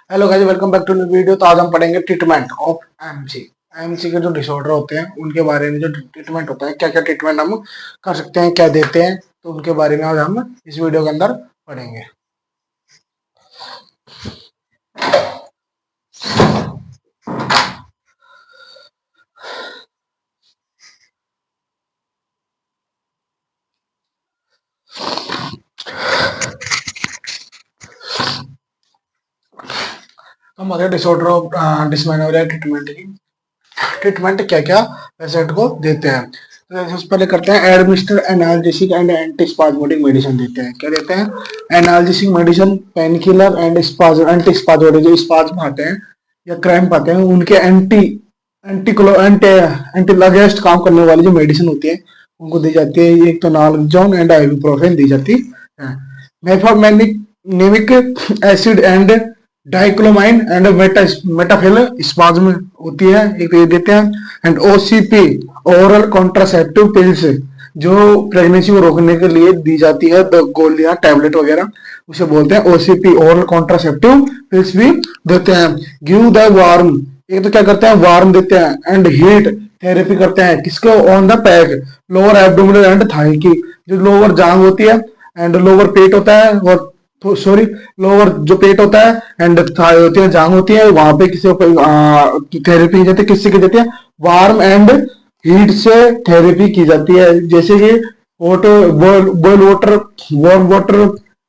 Hello guys, welcome back to new video. तो आज हम पढ़ेंगे ट्रीटमेंट ऑफ एमसी। एमसी के जो डिसऑर्डर होते हैं उनके बारे में, जो ट्रीटमेंट होता है, क्या क्या ट्रीटमेंट हम कर सकते हैं, क्या देते हैं, तो उनके बारे में आज हम इस वीडियो के अंदर पढ़ेंगे। हम आगे डिसऑर्डर ऑफ डिसमेनोरिया ट्रीटमेंट की ट्रीटमेंट क्या क्या पेशेंट को देते हैं। तो सबसे पहले करते हैं administer analgesic and antispasmodic medicine देते हैं। क्या देते हैं? Analgesic medicine, painkiller and antispasmodic, जो स्पाज्म आते हैं या क्रैम्प आते हैं उनके एंटी एंटी लगेस्ट काम करने वाली जो मेडिसिन होती है उनको दी जाती है। एक तो नालजोन एंड आइबुप्रोफेन दी जाती है। मेफामेनिक acid and dicyclomine and मेटाफिल spasm होती है, एक तो ये देते हैं। And OCP oral contraceptive pills, जो प्रेगनेंसी को रोकने के लिए दी जाती है, गोलियां टैबलेट वगैरह, उसे बोलते हैं ओसीपी ओरल कॉन्ट्रासेप्टिव पिल्स भी देते हैं। गिव द वार्म, एक तो क्या करते हैं, वार्म देते हैं। एंड हीट थेरेपी करते हैं, किसके? On the pack, lower abdominal and thigh की, जो लोअर जांग होती है एंड लोअर पेट होता है, और सॉरी लोअर जो पेट होता है एंड थाई होती है, जांग होती है, वहां पे किसी थेरेपी की जाती है। किससे की जाती है? वार्म एंड हीट से थेरेपी की जाती है। जैसे कि boil water, warm water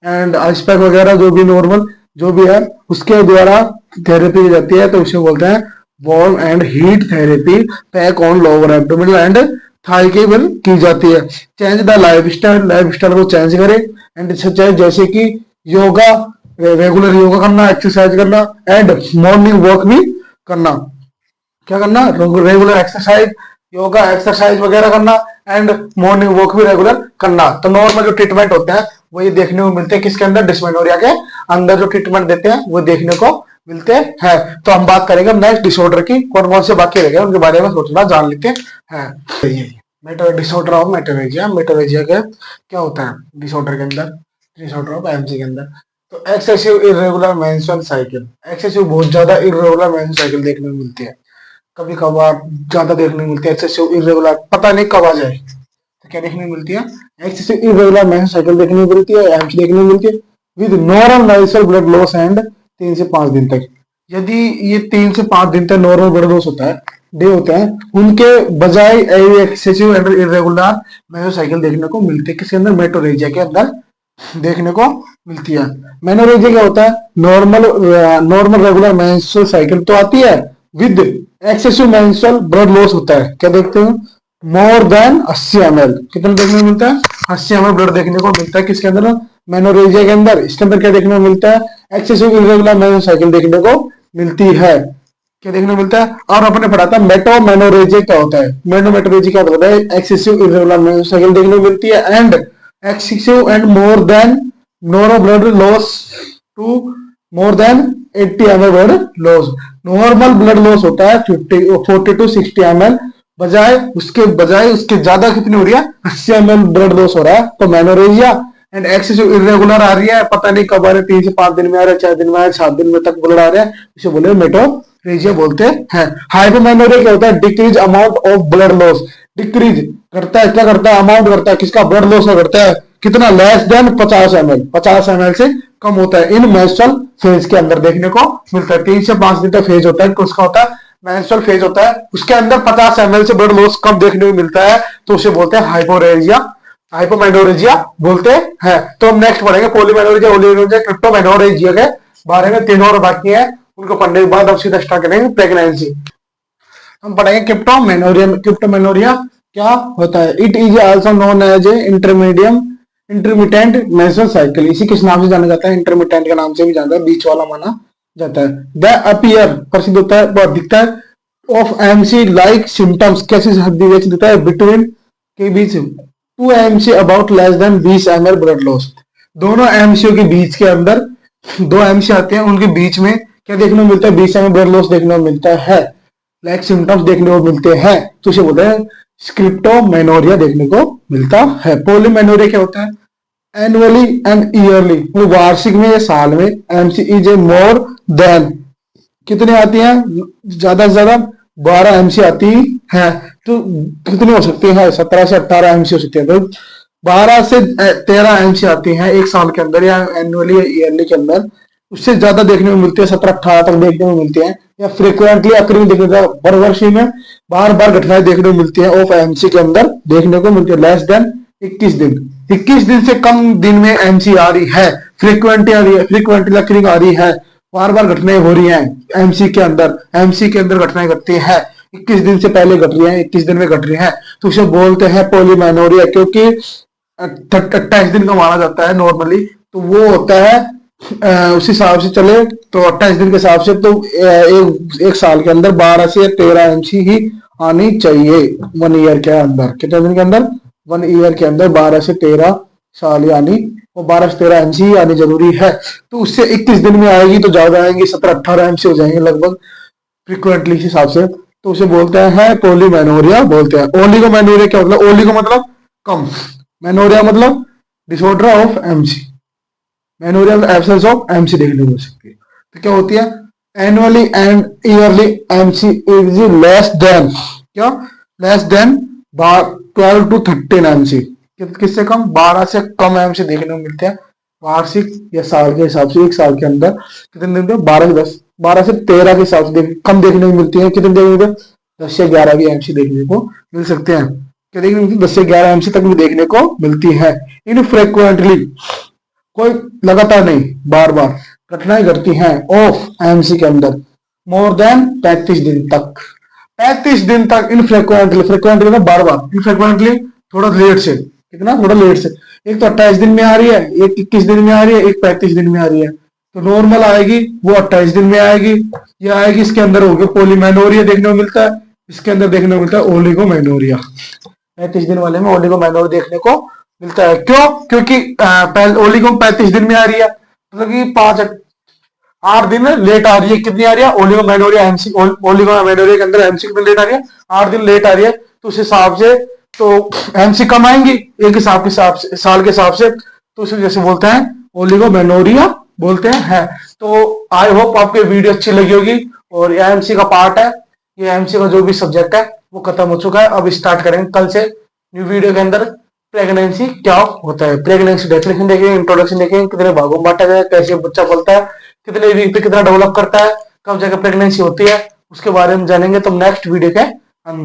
and ice pack वगैरह, जो भी नॉर्मल जो भी है उसके द्वारा थेरेपी की जाती है, तो इसे बोलते हैं warm and heat therapy. Pack on lower abdominal and thigh की विल की जाती है। चेंज द लाइफ स्टाइल को चेंज करे एंड जैसे कि योगा, रेगुलर योगा करना, एक्सरसाइज करना एंड मॉर्निंग वॉक भी करना। क्या करना? रेगुलर एक्सरसाइज, योगा एक्सरसाइज वगैरह करना एंड मॉर्निंग वॉक भी रेगुलर करना। तो नॉर्मल जो ट्रीटमेंट होते हैं वो ये देखने को मिलते हैं किसके अंदर? डिस्मेनोरिया के अंदर जो ट्रीटमेंट देते हैं वो देखने को मिलते हैं। तो हम बात करेंगे नेक्स्ट डिसऑर्डर की, कौन कौन से बाकी रह गए उनके बारे में थोड़ा जान लेते हैं। Disorder of metrorrhagia. मेटोरेजिया के क्या होता है डिसऑर्डर के अंदर, डिसऑर्डर ऑफ एमसी के अंदर? तो excessive irregular menstrual cycle, excessive बहुत ज्यादा इरेगुलर मेंस्ट्रुअल साइकिल देखने को मिलती है, कभी कभार ज्यादा देखने को मिलती है। एक्सेसिव इरेगुलर पता नहीं कब आ जाए, तो क्या देखने को मिलती है? एक्सेसिव इरेगुलर मेंस्ट्रुअल साइकिल देखने को मिलती है, एमसी देखने को मिलती है with normal nasal blood loss and 3 से 5 दिन तक। यदि ये 3 से 5 दिन तक नॉर्मल ब्लड लॉस होता है, डे होते हैं, उनके बजाय excessive and irregular menstrual cycle देखने को मिलती है किसके अंदर? मेटोरेजिया के अंदर देखने को मिलती है। मेनोरेजिया क्या होता है? नॉर्मल रेगुलर मेंस्ट्रुअल साइकिल तो आती है, with excessive menstrual blood loss होता है। क्या देखते हैं? मोर देन 80 ml, कितना देखने को मिलता है? 80 ml ब्लड देखने को मिलता है किसके अंदर? मेनोरेजिया के अंदर। इसके अंदर क्या देखने को मिलता है? एक्सेसिव इरेगुलर मेंस्ट्रुअल साइकिल देखने को मिलती है। क्या देखने को मिलता है? और अपने पढ़ा था मेटोमेनोरेजिया क्या होता है। मेटोमेनोरेजिया क्या होता है? एक्सेसिव इरेगुलर मेंस्ट्रुअल साइकिल देखने को मिलती है and excessive and more than normal blood loss to more than 80 ml blood loss। Normal blood loss होता है 40 to 60 ml, बजाय उसके ज्यादा कितनी हो रही है? 80 ml ब्लड लॉस हो रहा है। तो मेनोरेजिया एंड एक्सेसिव इरेगुलर आ रही है, पता नहीं कब आ रहे, 3 से 5 दिन में आ रहा है, 4 दिन में आ रहा है, 7 दिन में तक ब्लड आ रहा है, इसे बोले मेटोरेजिया बोलते हैं। हाइपोमेनोरिया क्या होता है? Decrease amount of blood loss. Decrease करता है, क्या करता है? अमाउंट करता है, किसका? ब्लड लॉस करता है। कितना? लेस देन 50 ml, 50 ml से कम होता है। इन मेंस्ट्रुअल फेज के अंदर देखने को मिलता है। 3 से 5 दिन तक फेज होता है, उसका होता है मेंस्ट्रुअल फेज होता है, उसके अंदर 50 ml से ब्लड लॉस कब देखने को मिलता है? तो उसे बोलते हैं हाइपोरेजिया, हाइपोमेनोरेजिया बोलते हैं। तो हम नेक्स्ट पढ़ेंगे पॉलीमेनोरेजिया, ओलिगोरेजिया, क्रिप्टोमेनोरेजिया के बारे में। 3 और बाकी है, उनको पढ़ने के बाद अब सीधा स्टार्ट करेंगे प्रेगनेंसी। हम पढ़ेंगे क्रिप्टोमेनोरिया। क्रिप्टोमेनोरिया क्या होता है? It is also known as a intermittent menstrual cycle. इसी किस नाम से जाना जाता है? इंटरमिटेंट के नाम से भी जाना जाता है, बीच वाला माना जाता है। द अपीयर प्रसिद्ध होता है, बहुत दिखता है। ऑफ एमसी लाइक सिम्टम्स, कैसे दिखता है? बिटवीन के बीच 2 MC about less than 20 ml blood loss. दोनों एमसीओ के बीच के अंदर 2 एमसी आते हैं, उनके बीच में क्या देखने को मिलता है? 20 ml ब्लड लॉस देखने को मिलता है, लाइक सिम्टम्स देखने को मिलते हैं, तो उसे बोलते हैं क्रिप्टोमेनोरिया देखने को मिलता है। पॉलीमेनोरिया क्या होता है? एनुअली एंड ईयरली, वार्षिक में या साल में, MC is a more than, कितनी आती हैं, ज्यादा से ज्यादा 12 एमसी आती है। तो कितनी हो सकती है, 17 से 18 एमसी हो सकती है। तो 12 से 13 एमसी आती हैं एक साल के अंदर या एनुअली या ईयरली के अंदर। उससे ज्यादा देखने को मिलती है, 17-18 तक देखने को मिलती है। या फ्रिक्वेंटली अकरिंग देखने को, वर्षी में बार बार घटनाएं देखने को मिलती है ऑफ एमसी के अंदर देखने को मिलती है। लेस देन 21 दिन, 21 दिन से कम दिन में एमसी आ रही है, फ्रिक्वेंटली आ रही है, फ्रिक्वेंटली अकरिंग आ रही है, बार बार घटनाएं हो रही हैं एमसी के अंदर, एमसी के अंदर घटनाएं घटती हैं, 21 दिन से पहले घट रही हैं, 21 दिन में घट रही हैं, तो उसे बोलते हैं पॉलीमेनोरिया। क्योंकि 28 दिन का माना जाता है नॉर्मली, तो वो होता है उस हिसाब से चले तो 28 दिन के हिसाब से, तो एक साल के अंदर 12 से 13 एमसी ही आनी चाहिए 1 ईयर के अंदर। कितने दिन के अंदर, 1 ईयर के अंदर 12 से 13 साल यानी वो 12 से 13 एमसी आनी जरूरी है। तो उससे 21 दिन में आएगी तो ज्यादा आएंगी, 17-18 एमसी हो जाएंगे लगभग फ्रिक्वेंटली हिसाब से, तो उसे बोलते हैं पॉलीमेनोरिया बोलते हैं। ओलिगोमेनोरिया क्या मतलब, ओलिगो मतलब कम, मेनोरिया मतलब disorder of MC, menorrhea absence of MC देखने को मिल सकती है। तो क्या होती है, annually and yearly MC is less than, क्या लेस देन 12 to 13 एमसी, किससे कम, 12 से कम एमसी देखने को मिलते हैं वार्षिक या साल के हिसाब से। एक साल के अंदर कितने दिन, 12 से 10, 12 से 13 के हिसाब से कम देखने को मिलती है। कितने देखने को, 10 से 11 भी एमसी देखने को मिल सकते हैं। क्या देखने को मिलती है, 10 से 11 एमसी तक भी देखने को मिलती है। इनफ्रीक्वेंटली, कोई लगातार नहीं, बार बार घटनाएं घटती हैं ऑफ एमसी के अंदर मोर देन 35 दिन तक, 35 दिन तक इनफ्रीक्वेंटली, फ्रीक्वेंटली मतलब बार बार, इनफ्रीक्वेंटली थोड़ा लेट से, कितना थोड़ा लेट से, एक तो 28 दिन में आ रही है, एक 21 दिन में आ रही है, एक 35 दिन में आ रही है। तो नॉर्मल आएगी वो 28 दिन में आएगी, ये आएगी इसके अंदर होगी पॉलीमेनोरिया देखने को मिलता है, इसके अंदर देखने को मिलता है ओलिगोमेनोरिया। 35 दिन वाले में ओलिगोमेनोरिया देखने को मिलता है। क्यों, क्योंकि ओलिगो 35 दिन में आ रही है, मतलब कि 8 दिन लेट आ रही है। कितनी आ रही है, ओलिगोमेनोरिया एमसी, ओलिगोमेनोरिया के अंदर एमसी कितनी लेट आ रही है, 8 दिन लेट आ रही है। तो उस हिसाब से तो एमसी कम आएंगी एक हिसाब के हिसाब से, साल के हिसाब से, तो उसे जैसे बोलते हैं ओलिगोमेनोरिया बोलते हैं। तो आई होप आपको वीडियो अच्छी लगी होगी। और ये एमसी का पार्ट है, ये एमसी का जो भी सब्जेक्ट है वो खत्म हो चुका है। अब स्टार्ट करेंगे कल से न्यू वीडियो के अंदर प्रेगनेंसी क्या होता है, प्रेगनेंसी डेफिनेशन देखेंगे, इंट्रोडक्शन देखेंगे, कितने भागों में बांटा गया, कैसे बच्चा पलता है, कितने वीक पे कितना डेवलप करता है, कब जाकर प्रेगनेंसी होती है, उसके बारे में जानेंगे तो नेक्स्ट वीडियो के अंदर।